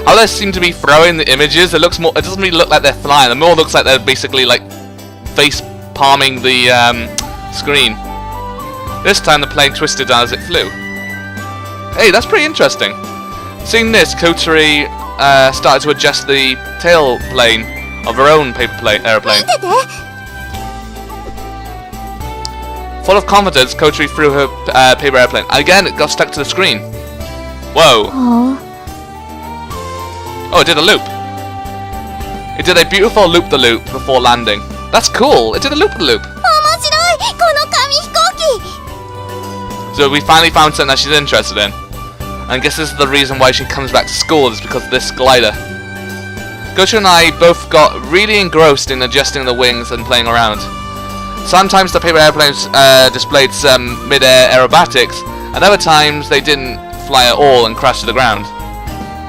How they seem to be throwing the images, it doesn't really look like they're flying. It more looks like they're basically like face palming the screen. This time the plane twisted as it flew. Hey, that's pretty interesting. Seeing this, Kotari started to adjust the tail plane of her own aeroplane. 見てて。 Full of confidence, Kotari threw her paper airplane. Again, it got stuck to the screen. Whoa. ほう。 Oh, it did a loop. It did a beautiful loop-the-loop before landing. That's cool. It did a loop-the-loop. 面白い。この紙飛行機。 So we finally found something that she's interested in. And I guess this is the reason why she comes back to school, is because of this glider. Gochu and I both got really engrossed in adjusting the wings and playing around. Sometimes the paper airplanes displayed some mid-air aerobatics, and other times they didn't fly at all and crashed to the ground.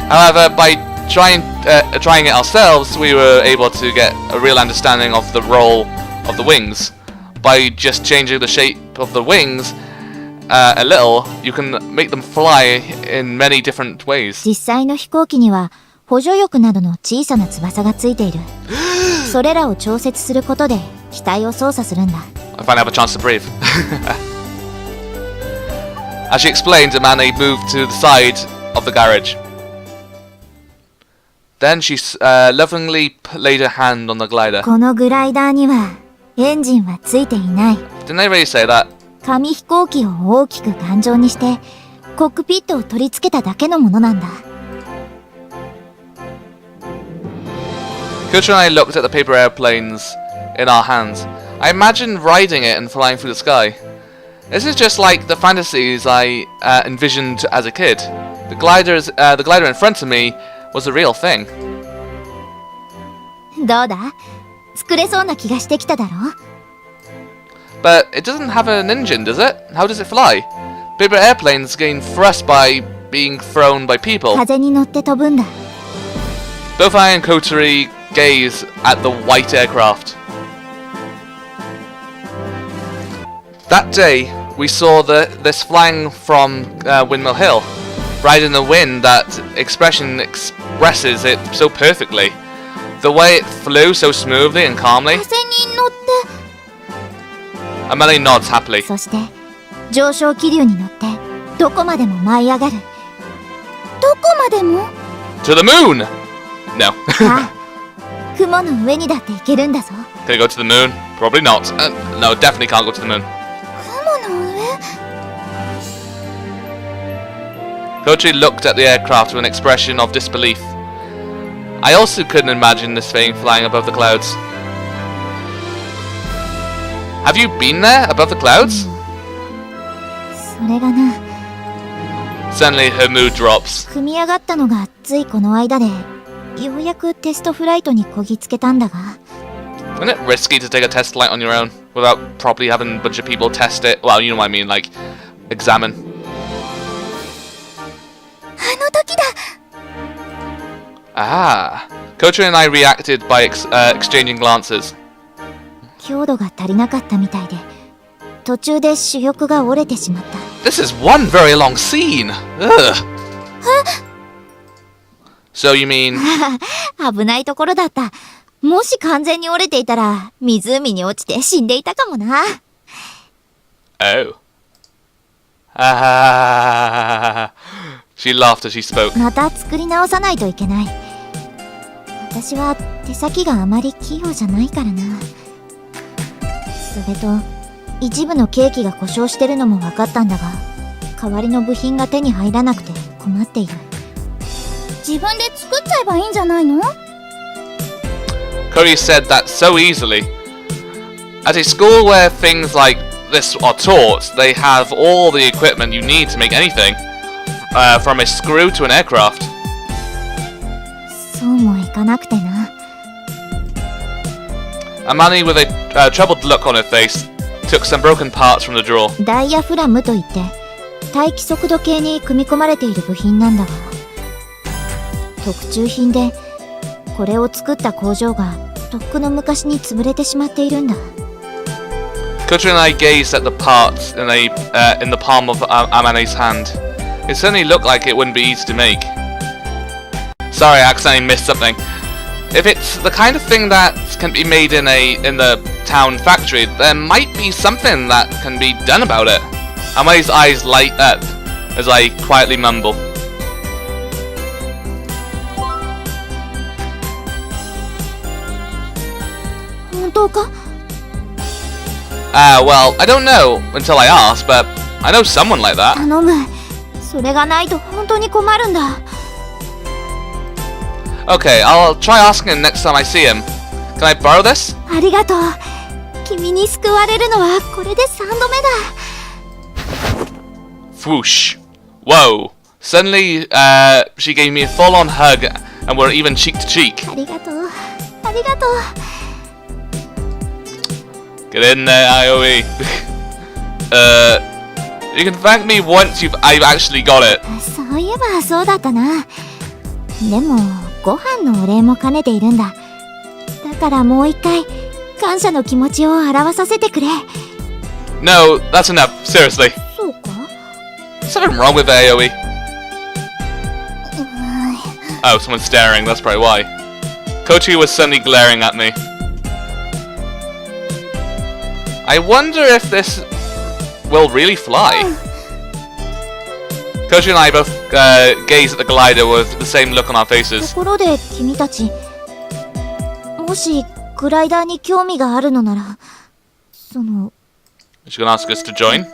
However, by trying it ourselves, we were able to get a real understanding of the role of the wings. By just changing the shape of the wings a little, you can make them fly in many different ways. 実際の飛行機には補助翼などの小さな翼がついている。それらを調節することで機体を操作するんだ。 I finally have a chance to breathe. As she explained, Amane moved to the side of the garage. Then she lovingly laid her hand on the glider. このグライダーにはエンジンはついていない。 Didn't they really say that? 紙飛行機を大きく頑丈にしてコックピットを取り付けただけのものなんだ。 Kotra and I looked at the paper airplanes in our hands. I imagined riding it and flying through the sky. This is just like the fantasies I envisioned as a kid. The glider in front of me was the real thing. どうだ？作れそうな気がしてきただろ？ But it doesn't have an engine, does it? How does it fly? Paper airplanes gain thrust by being thrown by people. 風に乗って飛ぶんだ。 Both I and Kotari gaze at the white aircraft. That day, we saw this flying from Windmill Hill. Riding the wind, that expression expresses it so perfectly. The way it flew so smoothly and calmly. 風に乗って。 Amane nods happily. そして上昇気流に乗ってどこまでも舞い上がる。どこまでも？ To the moon! No. ああ、雲の上にだって行けるんだぞ。 Can it go to the moon? Probably not. No, definitely can't go to the moon. 雲の上？ Kotari looked at the aircraft with an expression of disbelief. I also couldn't imagine this thing flying above the clouds. Have you been there, above the clouds? それがな。 Suddenly her mood drops. 組み上がったのがついこの間で、ようやくテストフライトにこぎつけたんだが。 Isn't it risky to take a test flight on your own without properly having a bunch of people test it? Well, you know what I mean, like, examine. あの時だ。 Ah, Kotori and I reacted by exchanging glances. 強度が足りなかったみたいで、途中で主翼が折れてしまった。This is one very long scene. Ugh. So you mean? 危ないところだった。もし完全に折れていたら、湖に落ちて死んでいたかもな。Oh. Ah. She laughed as she spoke. また作り直さないといけない。私は手先があまり器用じゃないからな。それと、一部のケーキが故障してるのも分かったんだが、代わりの部品が手に入らなくて困っている。自分で作っちゃえばいいんじゃないの？ Cody said that so easily. At a school where things like this are taught, they have all the equipment you need to make anything, from a screw to an aircraft. そうもいかなくてな。Amani, with a troubled look on her face, took some broken parts from the drawer. ダイヤフラムといって、待機速度計に組み込まれている部品なんだが、特注品で、これを作った工場がとっくの昔に潰れてしまっているんだ。Kotori and I gazed at the parts in the palm of Amani's hand. It certainly looked like it wouldn't be easy to make. Sorry, I accidentally missed something. If it's the kind of thing that can be made in the town factory, there might be something that can be done about it. Amani's eyes light up as I quietly mumble. Well, I don't know until I ask, but I know someone like that. 頼む。それがないと本当に困るんだ。Okay, I'll try asking him next time I see him. Can I borrow this? ありがとう。君に救われるのはこれで3度目だ。Whoosh. Whoa. Suddenly, she gave me a full-on hug, and we're even cheek to cheek. ありがとう。ありがとう。Get in there, IOE. You can thank me once I've actually got it. そういえばそうだったな。でも、ご飯のお礼も兼ねているんだ。だからもう一回、感謝の気持ちを表させてくれ。No, that's enough. Seriously. そうか？ Something wrong with the AOE. Oh, someone's staring. That's probably why. Kochi was suddenly glaring at me. I wonder if this will really fly. Kochi and I both gaze at the glider with the same look on our faces. ところで君たち、もしグライダーに興味があるのなら、その。Is she gonna ask us to join?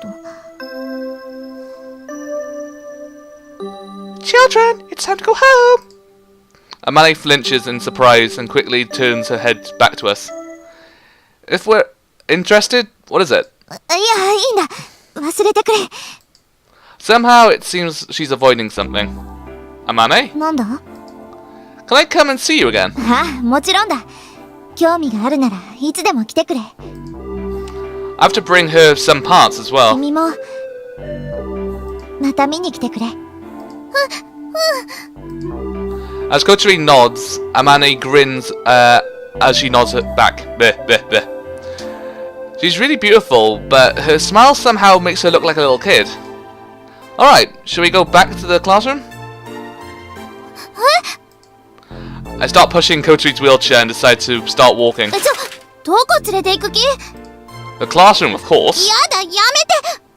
Children, it's time to go home. Amani flinches in surprise and quickly turns her head back to us. If we're interested, what is it? いや、いいんだ。忘れてくれ。Somehow it seems she's avoiding something. Amane? なんだ？ Can I come and see you again? ああ、もちろんだ。興味があるならいつでも来てくれ。I have to bring her some parts as well. 君もまた見に来てくれ。As Kochiri nods, Amane grins as she nods back. Bleh, bleh, bleh. She's really beautiful, but her smile somehow makes her look like a little kid. Alright, shall we go back to the classroom? I start pushing Kochiri's wheelchair and decide to start walking. どこ連れて行く気？ The classroom, of course. やだ、やめて。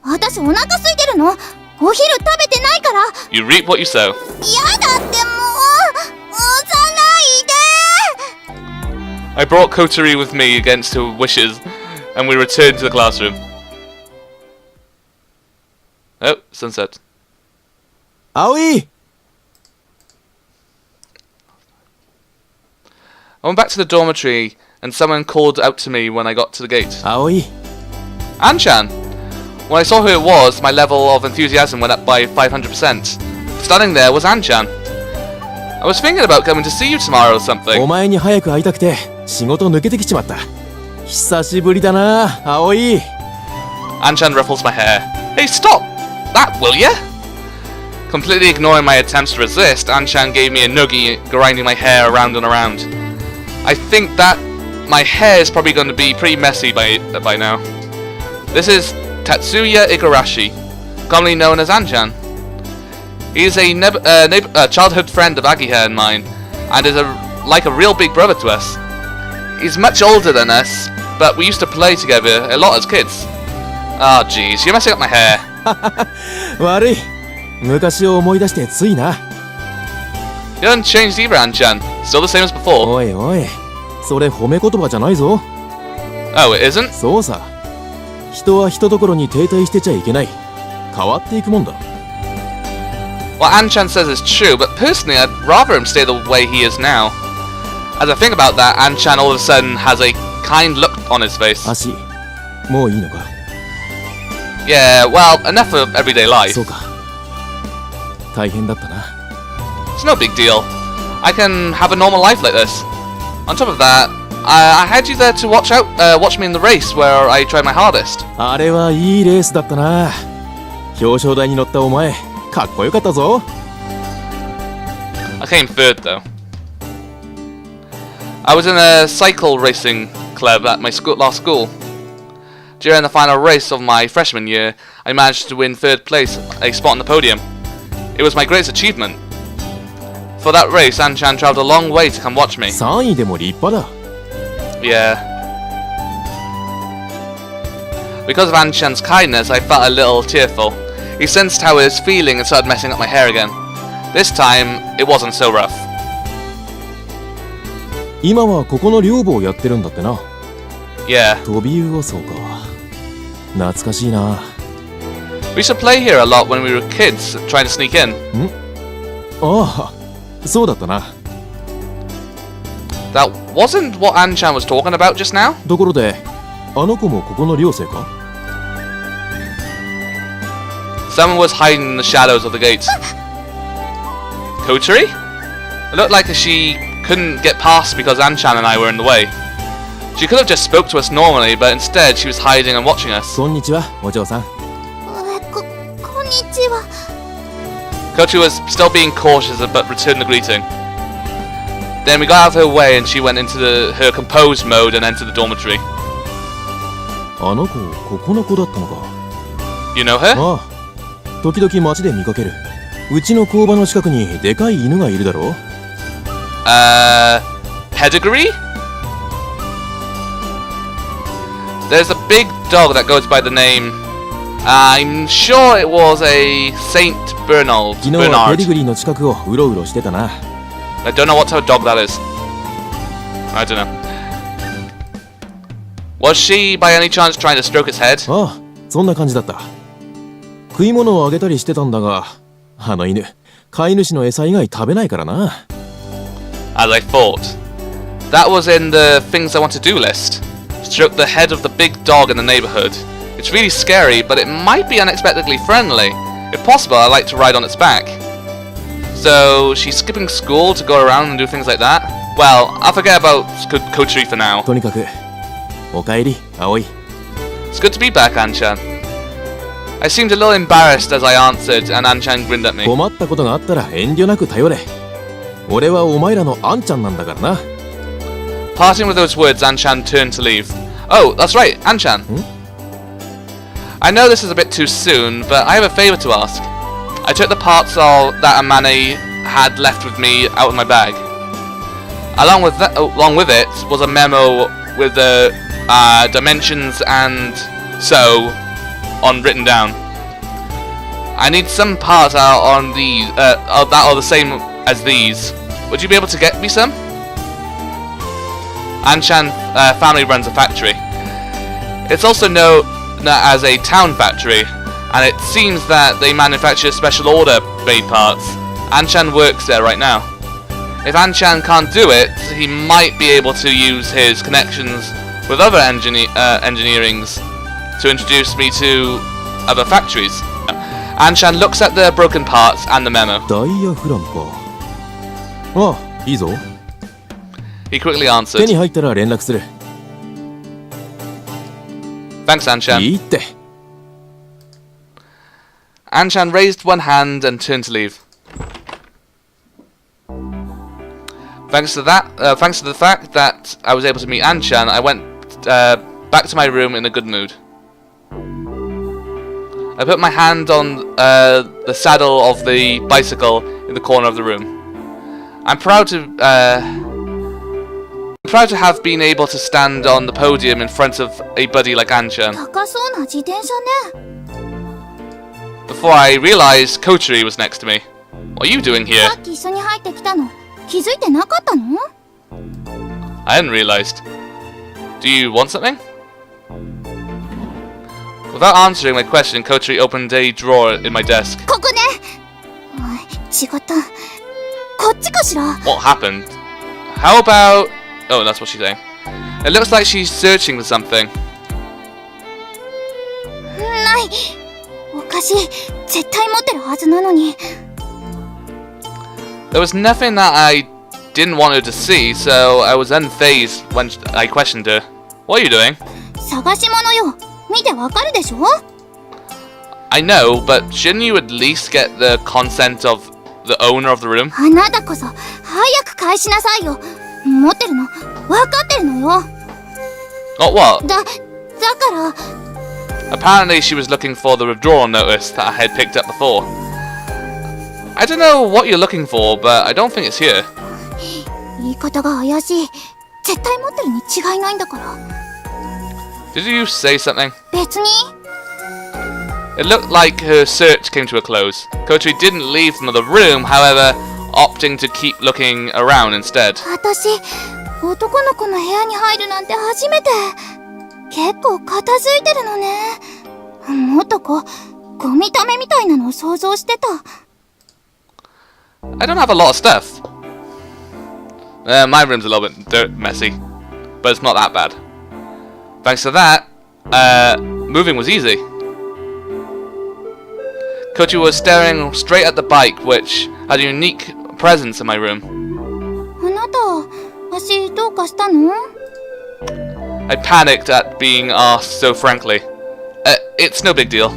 私お腹空いてるの。お昼食べてないから。You reap what you sow. やだってもう。押さないで。 I brought Kotori with me against her wishes, and we returned to the classroom. Oh, sunset. Aoi! I went back to the dormitory, and someone called out to me when I got to the gate. Aoi! Anchan! When I saw who it was, my level of enthusiasm went up by 500%. Standing there was Anchan. I was thinking about coming to see you tomorrow or something. お前に早く会いたくて仕事抜けてきちまった。久しぶりだな、葵。Anchan ruffles my hair. Hey, stop that, will ya? Can Completely ignoring my attempts to resist, Anchan gave me a noogie, grinding my hair around and around. I think that my hair is probably going to be pretty messy by now. This is Tatsuya Igarashi, commonly known as Anchan. He is a childhood friend of Agiha and mine, and is like a real big brother to us. He's much older than us, but we used to play together a lot as kids. Oh jeez, you're messing up my hair. 悪い。昔を思い出してついな。You haven't changed either, Anchan. Still the same as before. おいおい、それ褒め言葉じゃないぞ。Oh, it isn't? そうさ。人は一ところに停滞してちゃいけない。変わっていくもんだ。What Anchan says is true, but personally I'd rather him stay the way he is now. As I think about that, Anchan all of a sudden has a kind look on his face. 足、もういいのか。 Yeah, well, enough of everyday life. そうか。大変だったな。 It's no big deal. I can have a normal life like this. On top of that, I had you there to watch me in the race where I tried my hardest. あれはいいレースだったな。表彰台に乗ったお前、かっこよかったぞ。I came third though. I was in a cycle racing club at my last school. During the final race of my freshman year, I managed to win third place, a spot on the podium. It was my greatest achievement. For that race, Anchan travelled a long way to come watch me. 3位でも立派だ。 Yeah. Because of Anchan's kindness, I felt a little tearful. He sensed how I was feeling and started messing up my hair again. This time, it wasn't so rough. 今はここの寮母をやってるんだってな。 Yeah. 飛び魚そうか。懐かしいな。 We used to play here a lot when we were kids, trying to sneak in. ああ、そうだったな。 That wasn't what Anchan was talking about just now? ところで、あの子もここの寮生か？ Someone was hiding in the shadows of the gates. Koturi? It looked like she couldn't get past because Anchan and I were in the way. She could have just spoke to us normally, but instead she was hiding and watching us. こんにちは、お嬢さん。こんにちは。 Koturi was still being cautious but returned the greeting. Then we got out of her way and she went into her composed mode and entered the dormitory. あの子、ここの子だったのか。 You know her? ああ、時々街で見かける。うちの工場の近くにでかい犬がいるだろう。Pedigree? There's a big dog that goes by the name. I'm sure it was a Saint Bernard. 昨日はペディグリーの近くをうろうろしてたな。I don't know what type of dog that is. I don't know. Was she by any chance trying to stroke its head? ああ、そんな感じだった。食い物をあげたりしてたんだが、あの犬、飼い主の餌以外食べないからな。As I thought. That was in the things I want to do list. Stroke the head of the big dog in the neighborhood. It's really scary, but it might be unexpectedly friendly. If possible, I'd like to ride on its back. So, she's skipping school to go around and do things like that? Well, I'll forget about Koturi for now. とにかく、おかえり、葵。It's good to be back, Anchan. I seemed a little embarrassed as I answered, and Anchan grinned at me. 困ったことがあったら遠慮なく頼れ。俺はお前らのあんちゃんなんだからな。Parting with those words, Anchan turned to leave. Oh, that's right, Anchan. I know this is a bit too soon, but I have a favor to ask. I took the parts that Amane had left with me out of my bag. Along with it was a memo with the dimensions and so on written down. I need some parts that are the same as these. Would you be able to get me some? Anchan family runs a factory. It's also known as a town factory, and it seems that they manufacture special order made parts. Anchan works there right now. If Anchan can't do it, he might be able to use his connections with other engineerings to introduce me to other factories. Anchan looks at the broken parts and the memo. ダイヤフラムか。ああ、いいぞ。 He quickly 手 answered. に入ったら連絡する。 Thanks, Anchan. いいって。Anshan raised one hand and turned to leave. Thanks to the fact that I was able to meet Anshan, I went back to my room in a good mood. I put my hand on the saddle of the bicycle in the corner of the room. I'm proud to have been able to stand on the podium in front of a buddy like Anshan. 高そうな自転車ね。 Before I realized Kotori was next to me. What are you doing here? さっき一緒に入ってきたの。気づいてなかったの？ I hadn't realized. Do you want something? Without answering my question, Kotori opened a drawer in my desk. ここね。違った。こっちかしら。 What happened? How about... Oh, that's what she's saying. It looks like she's searching for something. ない。おかしい。絶対持ってるはずなのに。 There was nothing that I didn't want her to see, so I was unfazed when I questioned her. What are you doing? 探し物よ。見てわかるでしょ？ I know, but shouldn't you at least get the consent of the owner of the room? あなたこそ早く返しなさいよ。持ってるのわかってるのよ。 Oh, what? だから。 Apparently she was looking for the withdrawal notice that I had picked up before. I don't know what you're looking for, but I don't think it's here. 言い方が怪しい。絶対持ってるに違いないんだから。 Did you say something? 別に。 It looked like her search came to a close. Kotori didn't leave from the room, however, opting to keep looking around instead. 私、男の子の部屋に入るなんて初めて。結構片付いてるのね。もっとゴミためみたいなのを想像してた。 I don't have a lot of stuff. My room's a little bit messy, but it's not that bad. Thanks to that, moving was easy. Kochi was staring straight at the bike, which had a unique presence in my room. あなた、足どうかしたの？ I panicked at being asked so frankly. It's no big deal.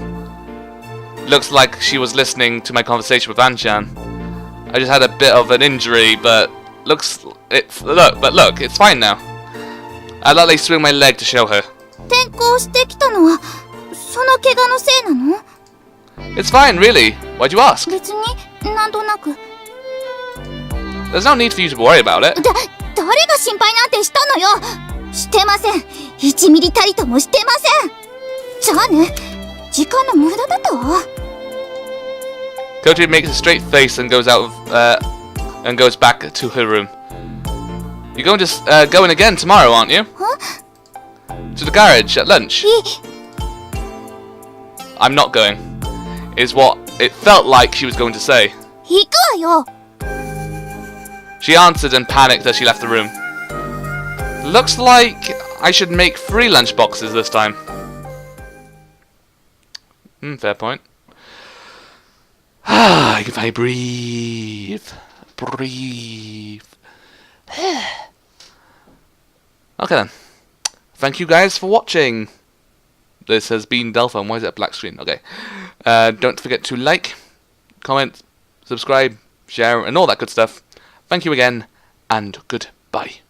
Looks like she was listening to my conversation with Anshan. I just had a bit of an injury, but look, it's fine now. I lightly swing my leg to show her. 転校してきたのはその怪我のせいなの？ It's fine, really. Why'd you ask? 別になんとなく。 There's no need for you to worry about it. 誰が心配なんてしたのよ。してません。1ミリたりともしてません。じゃあね、時間の無駄だったわ。 Kochi makes a straight face and goes back to her room. You're going to go in again tomorrow, aren't you? Huh? To the garage at lunch. I'm not going, is what it felt like she was going to say. 行くわよ。 She answered and panicked as she left the room. Looks like I should make 3 lunch boxes this time. Fair point. If I breathe. Okay then. Thank you guys for watching. This has been Delphine. Why is it a black screen? Okay. Don't forget to like, comment, subscribe, share, and all that good stuff. Thank you again, and goodbye.